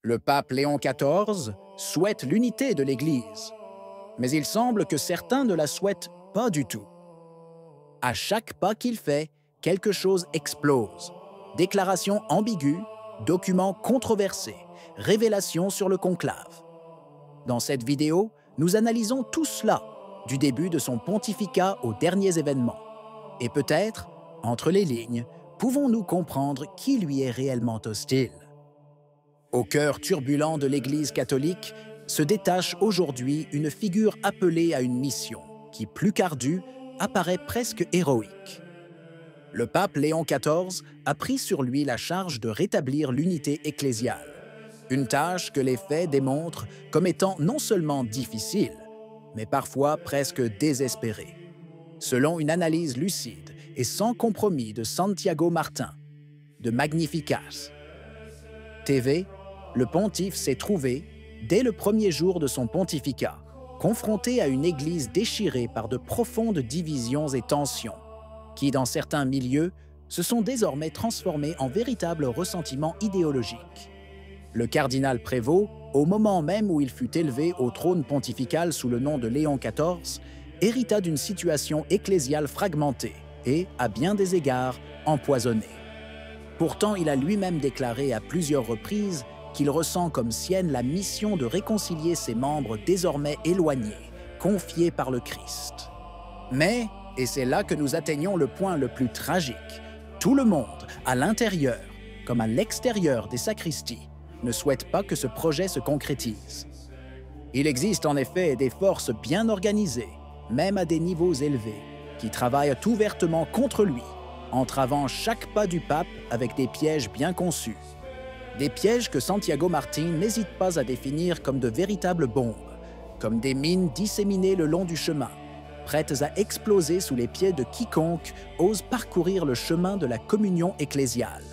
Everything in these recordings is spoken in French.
Le pape Léon XIV souhaite l'unité de l'Église, mais il semble que certains ne la souhaitent pas du tout. À chaque pas qu'il fait, quelque chose explose. Déclarations ambiguës, documents controversés, révélations sur le conclave. Dans cette vidéo, nous analysons tout cela, du début de son pontificat aux derniers événements. Et peut-être, entre les lignes, pouvons-nous comprendre qui lui est réellement hostile. Au cœur turbulent de l'Église catholique se détache aujourd'hui une figure appelée à une mission qui, plus qu'ardue, apparaît presque héroïque. Le pape Léon XIV a pris sur lui la charge de rétablir l'unité ecclésiale, une tâche que les faits démontrent comme étant non seulement difficile, mais parfois presque désespérée. Selon une analyse lucide et sans compromis de Santiago Martin, de Magnificas TV, le pontife s'est trouvé, dès le premier jour de son pontificat, confronté à une Église déchirée par de profondes divisions et tensions, qui, dans certains milieux, se sont désormais transformées en véritables ressentiments idéologiques. Le cardinal Prévost, au moment même où il fut élevé au trône pontifical sous le nom de Léon XIV, hérita d'une situation ecclésiale fragmentée et, à bien des égards, empoisonnée. Pourtant, il a lui-même déclaré à plusieurs reprises qu'il ressent comme sienne la mission de réconcilier ses membres désormais éloignés, confiés par le Christ. Mais, et c'est là que nous atteignons le point le plus tragique, tout le monde, à l'intérieur comme à l'extérieur des sacristies, ne souhaite pas que ce projet se concrétise. Il existe en effet des forces bien organisées, même à des niveaux élevés, qui travaillent ouvertement contre lui, entravant chaque pas du pape avec des pièges bien conçus. Des pièges que Santiago Martin n'hésite pas à définir comme de véritables bombes, comme des mines disséminées le long du chemin, prêtes à exploser sous les pieds de quiconque ose parcourir le chemin de la communion ecclésiale.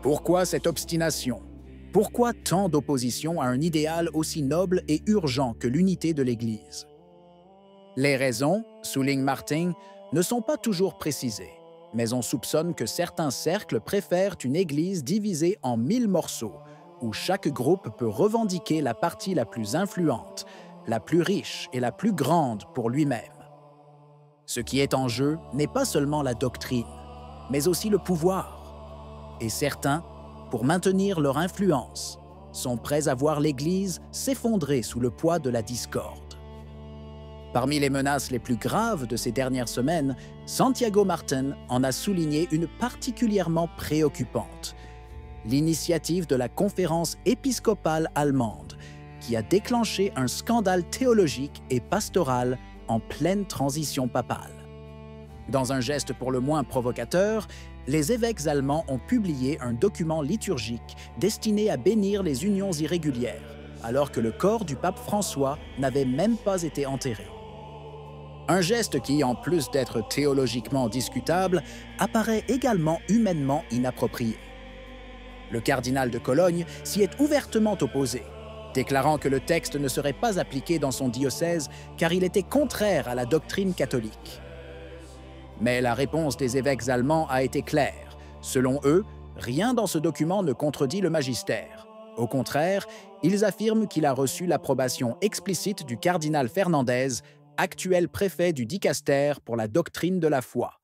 Pourquoi cette obstination? Pourquoi tant d'opposition à un idéal aussi noble et urgent que l'unité de l'Église? Les raisons, souligne Martin, ne sont pas toujours précisées, mais on soupçonne que certains cercles préfèrent une Église divisée en 1000 morceaux, où chaque groupe peut revendiquer la partie la plus influente, la plus riche et la plus grande pour lui-même. Ce qui est en jeu n'est pas seulement la doctrine, mais aussi le pouvoir. Et certains, pour maintenir leur influence, sont prêts à voir l'Église s'effondrer sous le poids de la discorde. Parmi les menaces les plus graves de ces dernières semaines, Santiago Martin en a souligné une particulièrement préoccupante: l'initiative de la conférence épiscopale allemande, qui a déclenché un scandale théologique et pastoral en pleine transition papale. Dans un geste pour le moins provocateur, les évêques allemands ont publié un document liturgique destiné à bénir les unions irrégulières, alors que le corps du pape François n'avait même pas été enterré. Un geste qui, en plus d'être théologiquement discutable, apparaît également humainement inapproprié. Le cardinal de Cologne s'y est ouvertement opposé, déclarant que le texte ne serait pas appliqué dans son diocèse car il était contraire à la doctrine catholique. Mais la réponse des évêques allemands a été claire. Selon eux, rien dans ce document ne contredit le magistère. Au contraire, ils affirment qu'il a reçu l'approbation explicite du cardinal Fernandez, actuel préfet du dicastère pour la doctrine de la foi.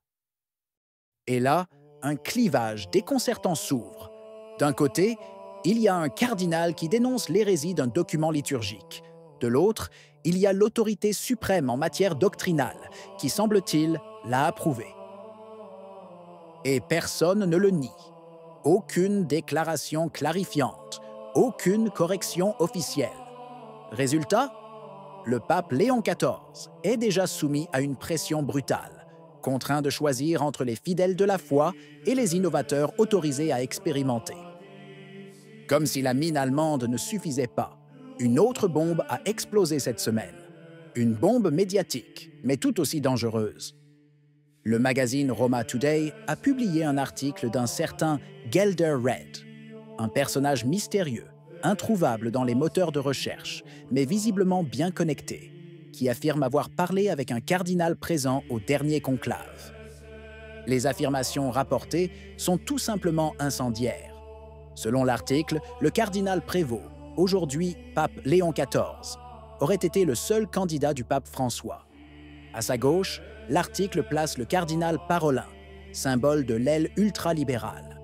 Et là, un clivage déconcertant s'ouvre. D'un côté, il y a un cardinal qui dénonce l'hérésie d'un document liturgique. De l'autre, il y a l'autorité suprême en matière doctrinale, qui, semble-t-il, l'a approuvé. Et personne ne le nie. Aucune déclaration clarifiante, aucune correction officielle. Résultat? Le pape Léon XIV est déjà soumis à une pression brutale, contraint de choisir entre les fidèles de la foi et les innovateurs autorisés à expérimenter. Comme si la mine allemande ne suffisait pas, une autre bombe a explosé cette semaine. Une bombe médiatique, mais tout aussi dangereuse. Le magazine Roma Today a publié un article d'un certain Gelder Red, un personnage mystérieux, introuvable dans les moteurs de recherche, mais visiblement bien connecté, qui affirme avoir parlé avec un cardinal présent au dernier conclave. Les affirmations rapportées sont tout simplement incendiaires. Selon l'article, le cardinal Prévost, aujourd'hui pape Léon XIV, aurait été le seul candidat du pape François. À sa gauche, l'article place le cardinal Parolin, symbole de l'aile ultralibérale.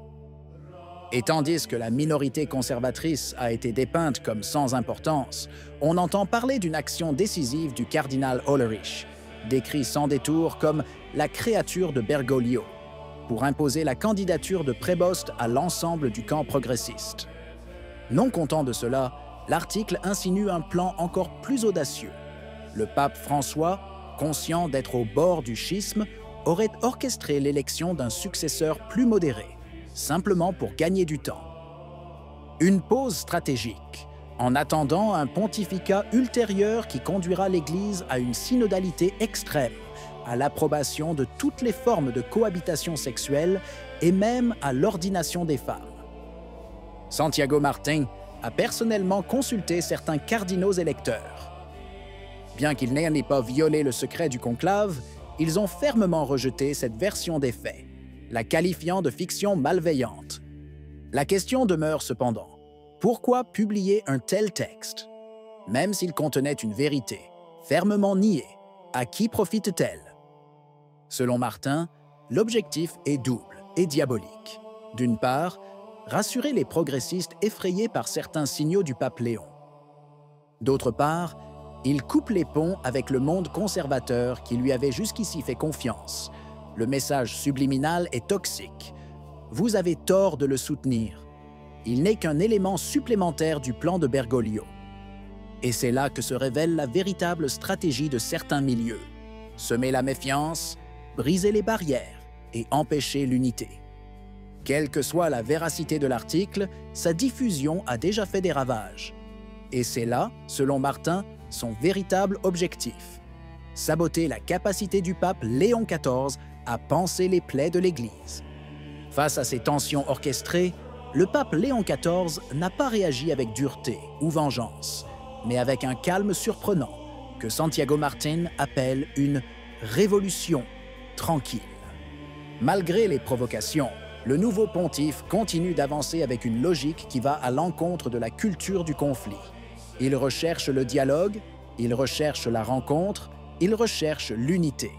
Et tandis que la minorité conservatrice a été dépeinte comme sans importance, on entend parler d'une action décisive du cardinal Hollerich, décrit sans détour comme la créature de Bergoglio, pour imposer la candidature de Prévost à l'ensemble du camp progressiste. Non content de cela, l'article insinue un plan encore plus audacieux. Le pape François, conscient d'être au bord du schisme, aurait orchestré l'élection d'un successeur plus modéré, simplement pour gagner du temps. Une pause stratégique, en attendant un pontificat ultérieur qui conduira l'Église à une synodalité extrême, à l'approbation de toutes les formes de cohabitation sexuelle et même à l'ordination des femmes. Santiago Martín a personnellement consulté certains cardinaux électeurs. Bien qu'ils n'aient pas violé le secret du conclave, ils ont fermement rejeté cette version des faits, la qualifiant de fiction malveillante. La question demeure cependant, pourquoi publier un tel texte? Même s'il contenait une vérité, fermement niée, à qui profite-t-elle? Selon Martin, l'objectif est double et diabolique. D'une part, rassurer les progressistes effrayés par certains signaux du pape Léon. D'autre part, il coupe les ponts avec le monde conservateur qui lui avait jusqu'ici fait confiance. Le message subliminal est toxique. Vous avez tort de le soutenir. Il n'est qu'un élément supplémentaire du plan de Bergoglio. Et c'est là que se révèle la véritable stratégie de certains milieux. Semer la méfiance, briser les barrières et empêcher l'unité. Quelle que soit la véracité de l'article, sa diffusion a déjà fait des ravages. Et c'est là, selon Martin, son véritable objectif. Saboter la capacité du pape Léon XIV à panser les plaies de l'Église. Face à ces tensions orchestrées, le pape Léon XIV n'a pas réagi avec dureté ou vengeance, mais avec un calme surprenant que Santiago Martín appelle une « révolution tranquille ». Malgré les provocations, le nouveau pontife continue d'avancer avec une logique qui va à l'encontre de la culture du conflit. Il recherche le dialogue, il recherche la rencontre, il recherche l'unité.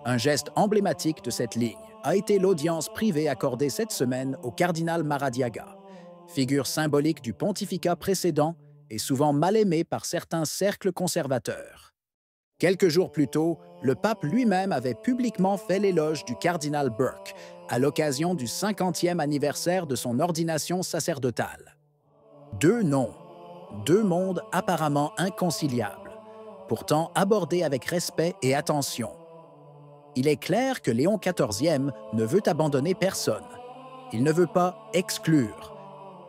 Un geste emblématique de cette ligne a été l'audience privée accordée cette semaine au cardinal Maradiaga, figure symbolique du pontificat précédent et souvent mal aimé par certains cercles conservateurs. Quelques jours plus tôt, le pape lui-même avait publiquement fait l'éloge du cardinal Burke à l'occasion du 50e anniversaire de son ordination sacerdotale. Deux noms, deux mondes apparemment inconciliables, pourtant abordés avec respect et attention. Il est clair que Léon XIV ne veut abandonner personne. Il ne veut pas exclure,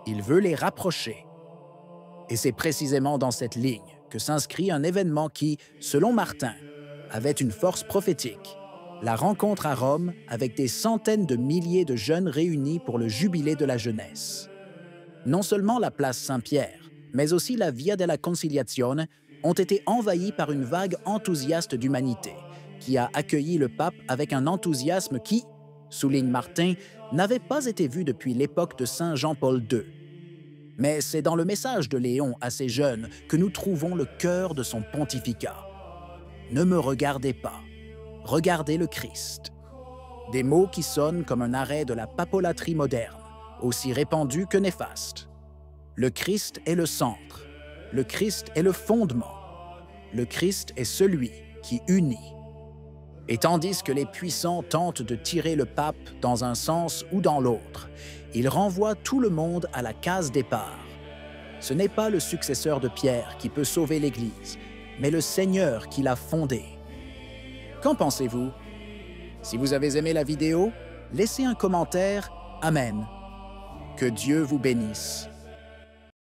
il veut les rapprocher. Et c'est précisément dans cette ligne que s'inscrit un événement qui, selon Martin, avait une force prophétique, la rencontre à Rome avec des centaines de milliers de jeunes réunis pour le jubilé de la jeunesse. Non seulement la place Saint-Pierre, mais aussi la Via della Conciliazione ont été envahis par une vague enthousiaste d'humanité, qui a accueilli le pape avec un enthousiasme qui, souligne Martin, n'avait pas été vu depuis l'époque de Saint Jean-Paul II. Mais c'est dans le message de Léon à ces jeunes que nous trouvons le cœur de son pontificat. Ne me regardez pas, regardez le Christ. Des mots qui sonnent comme un arrêt de la papolatrie moderne, aussi répandue que néfaste. Le Christ est le centre, le Christ est le fondement, le Christ est celui qui unit. Et tandis que les puissants tentent de tirer le pape dans un sens ou dans l'autre, il renvoie tout le monde à la case départ. Ce n'est pas le successeur de Pierre qui peut sauver l'Église, mais le Seigneur qui l'a fondée. Qu'en pensez-vous? Si vous avez aimé la vidéo, laissez un commentaire. Amen. Que Dieu vous bénisse.